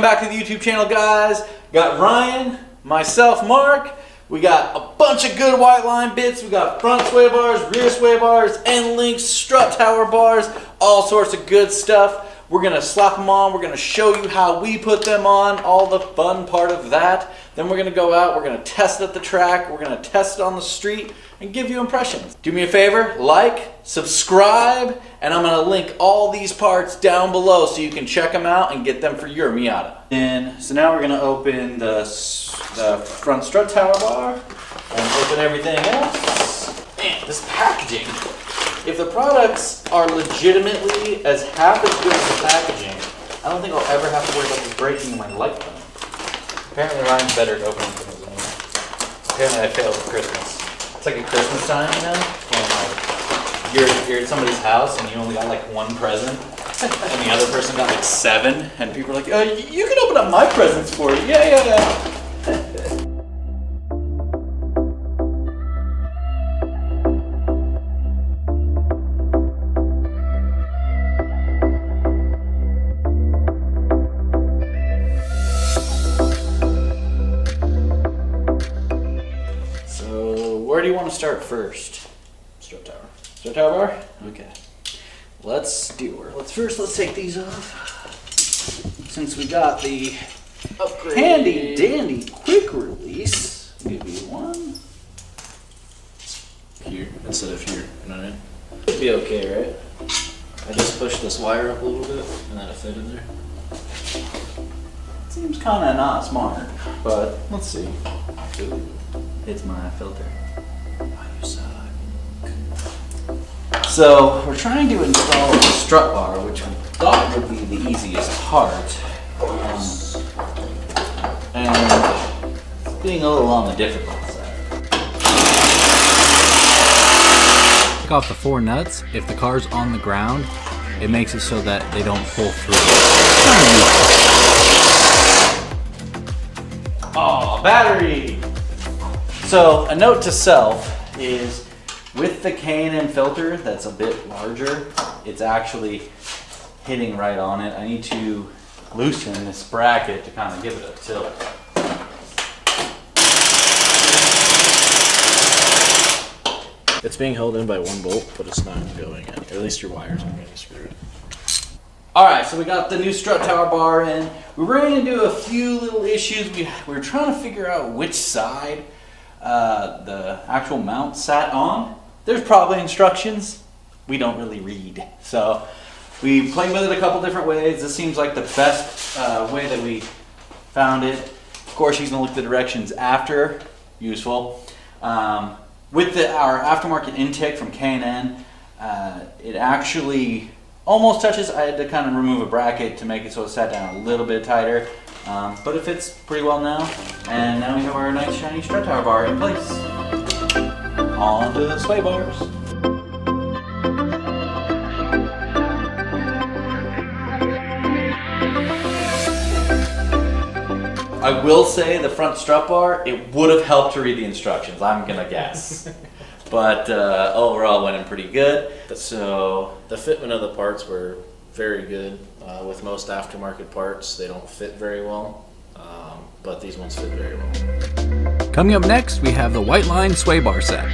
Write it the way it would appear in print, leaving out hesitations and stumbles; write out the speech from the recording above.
Welcome back to the YouTube channel, guys. Got Ryan, myself, Mark. We got a bunch of good Whiteline bits. We got front sway bars, rear sway bars, end links, strut tower bars, all sorts of good stuff. We're gonna slap them on. We're gonna show you how we put them on, all the fun part of that. Then we're gonna go out, we're gonna test at the track, we're gonna test it on the street, and give you impressions. Do me a favor, like, subscribe, and I'm gonna link all these parts down below so you can check them out and get them for your Miata. So now we're gonna open the front strut tower bar and open everything else. Man, this packaging. If the products are legitimately as half as good as the packaging, I don't think I'll ever have to worry about breaking my lifetime. Apparently Ryan's better at opening things than me. Apparently I failed at Christmas. It's like at Christmas time, you know? When like you're at somebody's house and you only got like one present and the other person got like 7 and people are like, you can open up my presents for you. Yeah. Where do you want to start first? Strut tower. Strut tower bar? Okay. Let's take these off. Since we got the handy dandy quick release, I'll give you one. Here instead of here, you know what I mean? Should be okay, right? I just pushed this wire up a little bit and then it fit in there. Seems kind of not smart, but let's see. Ooh, it's my filter. You suck. So we're trying to install a strut bar, which we thought would be the easiest part, and it's being a little on the difficult side. Take off the 4 nuts. If the car's on the ground, it makes it so that they don't pull through. Oh, battery! So a note to self is with the K&N filter that's a bit larger, it's actually hitting right on it. I need to loosen this bracket to kind of give it a tilt. It's being held in by one bolt, but it's not going in. Or at least your wires aren't getting screwed. Alright, so we got the new strut tower bar in. We ran into a few little issues. We were trying to figure out which side the actual mount sat on. There's probably instructions. We don't really read. So we played with it a couple different ways. This seems like the best way that we found it. Of course, you can look at the directions after. Useful. With our aftermarket intake from K&N, it actually almost touches. I had to kind of remove a bracket to make it so it sat down a little bit tighter. But it fits pretty well now. And now we have our nice shiny strut tower bar in place. On to the sway bars. I will say the front strut bar, it would have helped to read the instructions, I'm gonna guess. But overall it went in pretty good. So the fitment of the parts were very good. With most aftermarket parts, they don't fit very well, but these ones fit very well. Coming up next, we have the Whiteline sway bar set.